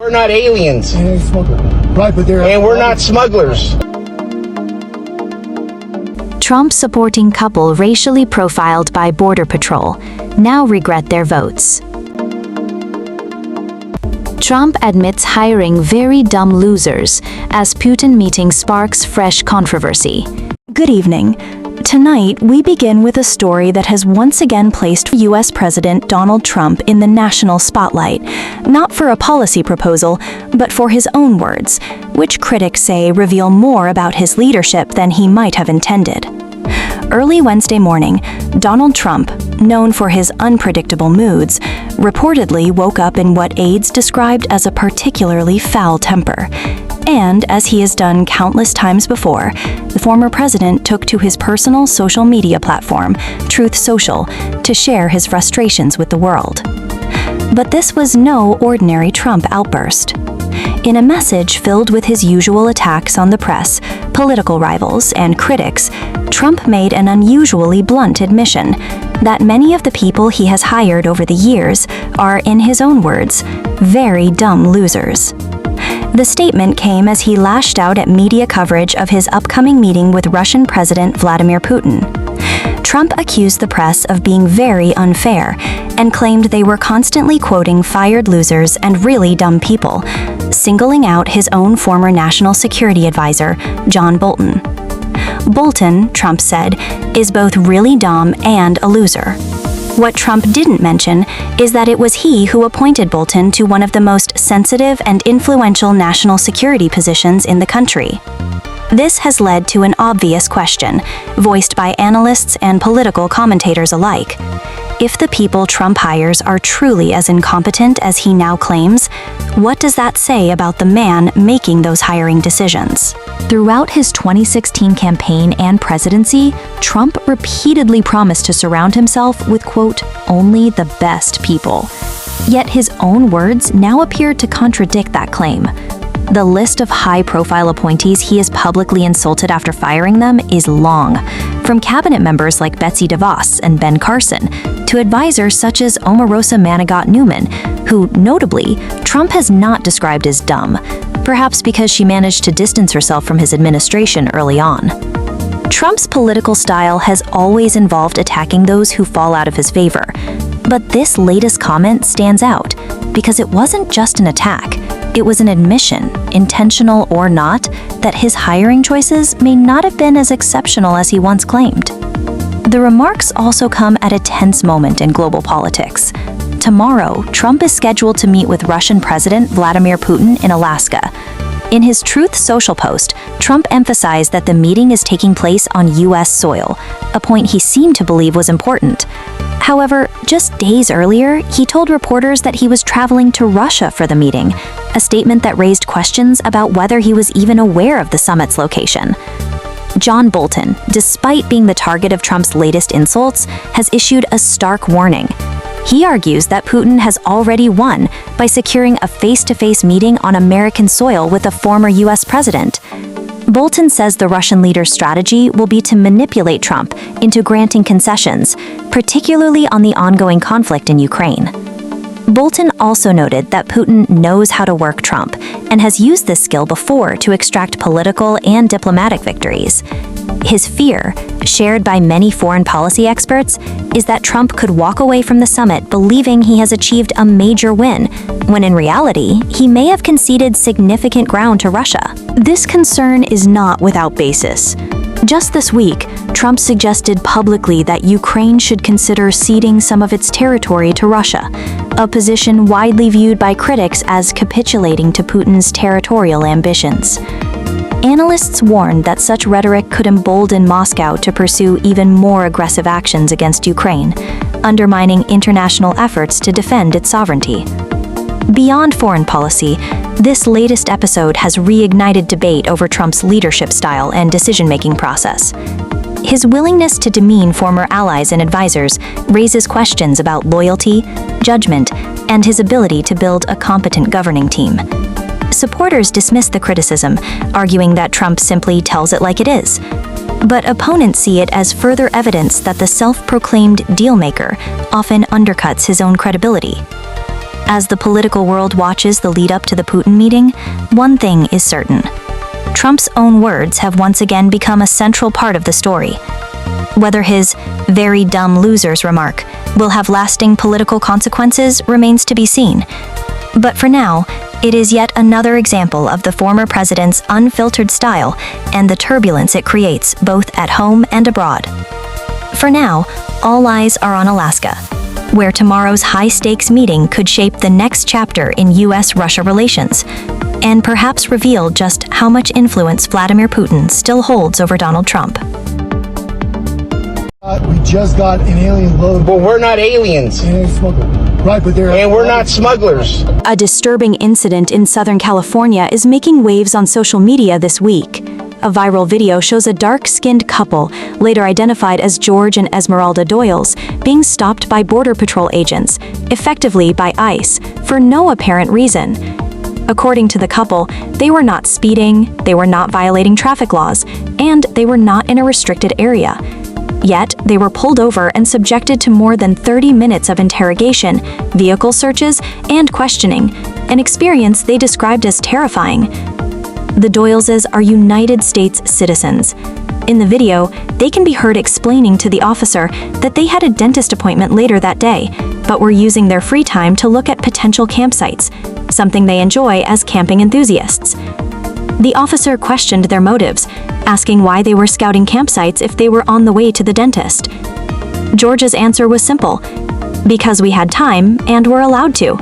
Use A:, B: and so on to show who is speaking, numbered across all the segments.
A: We're not aliens.
B: Right, but
A: and we're not smugglers.
C: Trump-supporting couple racially profiled by Border Patrol now regret their votes. Trump admits hiring very dumb losers as Putin meeting sparks fresh controversy.
D: Good evening. Tonight, we begin with a story that has once again placed U.S. President Donald Trump in the national spotlight, not for a policy proposal, but for his own words, which critics say reveal more about his leadership than he might have intended. Early Wednesday morning, Donald Trump, known for his unpredictable moods, reportedly woke up in what aides described as a particularly foul temper. And, as he has done countless times before, the former president took to his personal social media platform, Truth Social, to share his frustrations with the world. But this was no ordinary Trump outburst. In a message filled with his usual attacks on the press, political rivals, and critics, Trump made an unusually blunt admission that many of the people he has hired over the years are, in his own words, very dumb losers. The statement came as he lashed out at media coverage of his upcoming meeting with Russian President Vladimir Putin. Trump accused the press of being very unfair and claimed they were constantly quoting fired losers and really dumb people, singling out his own former national security advisor, John Bolton. Bolton, Trump said, is both really dumb and a loser. What Trump didn't mention is that it was he who appointed Bolton to one of the most sensitive and influential national security positions in the country. This has led to an obvious question, voiced by analysts and political commentators alike. If the people Trump hires are truly as incompetent as he now claims, what does that say about the man making those hiring decisions?
C: Throughout his 2016 campaign and presidency, Trump repeatedly promised to surround himself with, quote, only the best people. Yet his own words now appear to contradict that claim. The list of high-profile appointees he has publicly insulted after firing them is long, from cabinet members like Betsy DeVos and Ben Carson to advisors such as Omarosa Manigat-Newman, who, notably, Trump has not described as dumb, perhaps because she managed to distance herself from his administration early on. Trump's political style has always involved attacking those who fall out of his favor, but this latest comment stands out because it wasn't just an attack. It was an admission, intentional or not, that his hiring choices may not have been as exceptional as he once claimed. The remarks also come at a tense moment in global politics. Tomorrow, Trump is scheduled to meet with Russian President Vladimir Putin in Alaska. In his Truth Social post, Trump emphasized that the meeting is taking place on U.S. soil, a point he seemed to believe was important. However, just days earlier, he told reporters that he was traveling to Russia for the meeting, a statement that raised questions about whether he was even aware of the summit's location. John Bolton, despite being the target of Trump's latest insults, has issued a stark warning. He argues that Putin has already won by securing a face-to-face meeting on American soil with a former U.S. president. Bolton says the Russian leader's strategy will be to manipulate Trump into granting concessions, particularly on the ongoing conflict in Ukraine. Bolton also noted that Putin knows how to work Trump and has used this skill before to extract political and diplomatic victories. His fear, shared by many foreign policy experts, is that Trump could walk away from the summit believing he has achieved a major win, when in reality, he may have conceded significant ground to Russia. This concern is not without basis. Just this week, Trump suggested publicly that Ukraine should consider ceding some of its territory to Russia, a position widely viewed by critics as capitulating to Putin's territorial ambitions. Analysts warned that such rhetoric could embolden Moscow to pursue even more aggressive actions against Ukraine, undermining international efforts to defend its sovereignty. Beyond foreign policy, this latest episode has reignited debate over Trump's leadership style and decision-making process. His willingness to demean former allies and advisors raises questions about loyalty, judgment, and his ability to build a competent governing team. Supporters dismiss the criticism, arguing that Trump simply tells it like it is. But opponents see it as further evidence that the self-proclaimed deal-maker often undercuts his own credibility. As the political world watches the lead up to the Putin meeting, one thing is certain. Trump's own words have once again become a central part of the story. Whether his "very dumb losers" remark will have lasting political consequences remains to be seen. But for now, it is yet another example of the former president's unfiltered style and the turbulence it creates both at home and abroad. For now, all eyes are on Alaska, where tomorrow's high-stakes meeting could shape the next chapter in U.S.-Russia relations, and perhaps reveal just how much influence Vladimir Putin still holds over Donald Trump.
B: We just got an alien load.
A: But we're not aliens.
B: Alien smuggler. Right, but they're...
A: And we're not smugglers.
D: A disturbing incident in Southern California is making waves on social media this week. A viral video shows a dark-skinned couple, later identified as George and Esmeralda Doylez, being stopped by Border Patrol agents, effectively by ICE, for no apparent reason. According to the couple, they were not speeding, they were not violating traffic laws, and they were not in a restricted area. Yet, they were pulled over and subjected to more than 30 minutes of interrogation, vehicle searches, and questioning, an experience they described as terrifying. The Doylezes are United States citizens. In the video, they can be heard explaining to the officer that they had a dentist appointment later that day, but were using their free time to look at potential campsites, something they enjoy as camping enthusiasts. The officer questioned their motives, asking why they were scouting campsites if they were on the way to the dentist. George's answer was simple: because we had time and were allowed to.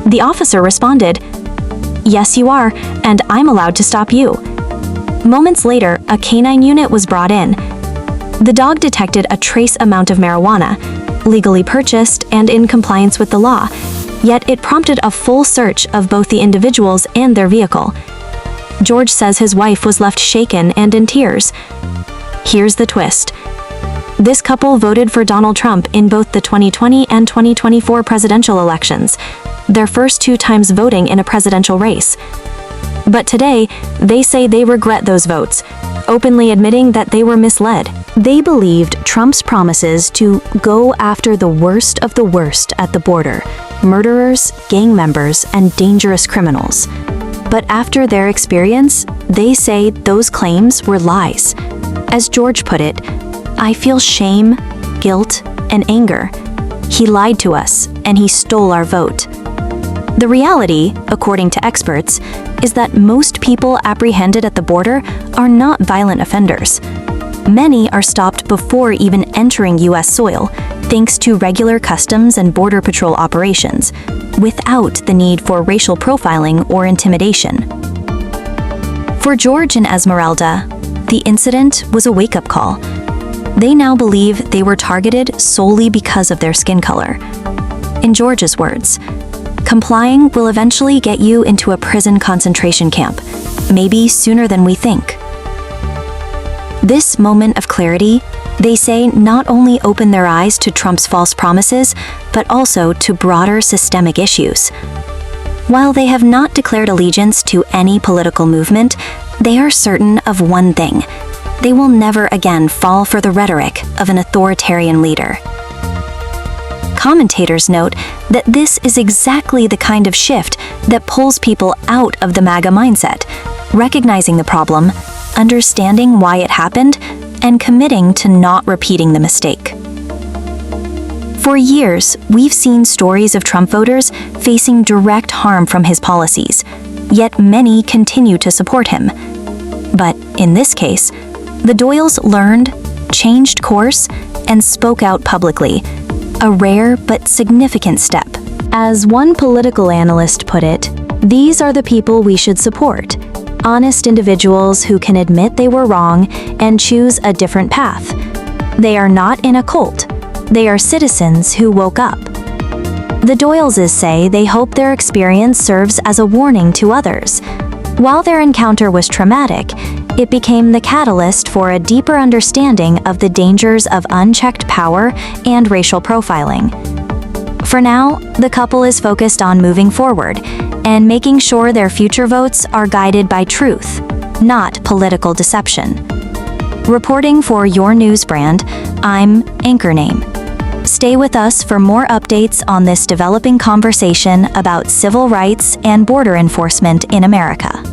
D: The officer responded, "Yes, you are, and I'm allowed to stop you." Moments later, a canine unit was brought in. The dog detected a trace amount of marijuana, legally purchased and in compliance with the law, yet it prompted a full search of both the individuals and their vehicle. George says his wife was left shaken and in tears. Here's the twist. This couple voted for Donald Trump in both the 2020 and 2024 presidential elections, their first 2 times voting in a presidential race. But today, they say they regret those votes, openly admitting that they were misled. They believed Trump's promises to go after the worst of the worst at the border: murderers, gang members, and dangerous criminals. But after their experience, they say those claims were lies. As George put it, "I feel shame, guilt, and anger. He lied to us, and he stole our vote." The reality, according to experts, is that most people apprehended at the border are not violent offenders. Many are stopped before even entering U.S. soil, thanks to regular customs and border patrol operations, without the need for racial profiling or intimidation. For George and Esmeralda, the incident was a wake-up call. They now believe they were targeted solely because of their skin color. In George's words, "Complying will eventually get you into a prison concentration camp, maybe sooner than we think." This moment of clarity, they say, not only opened their eyes to Trump's false promises, but also to broader systemic issues. While they have not declared allegiance to any political movement, they are certain of one thing: they will never again fall for the rhetoric of an authoritarian leader. Commentators note that this is exactly the kind of shift that pulls people out of the MAGA mindset, recognizing the problem, understanding why it happened, and committing to not repeating the mistake. For years, we've seen stories of Trump voters facing direct harm from his policies, yet many continue to support him. But in this case, the Doylez learned, changed course, and spoke out publicly, a rare but significant step. As one political analyst put it, these are the people we should support: honest individuals who can admit they were wrong and choose a different path. They are not in a cult. They are citizens who woke up. The Doylezes say they hope their experience serves as a warning to others. While their encounter was traumatic, it became the catalyst for a deeper understanding of the dangers of unchecked power and racial profiling. For now, the couple is focused on moving forward and making sure their future votes are guided by truth, not political deception. Reporting for your news brand, I'm Anchor Name.
C: Stay with us for more updates on this developing conversation about civil rights and border enforcement in America.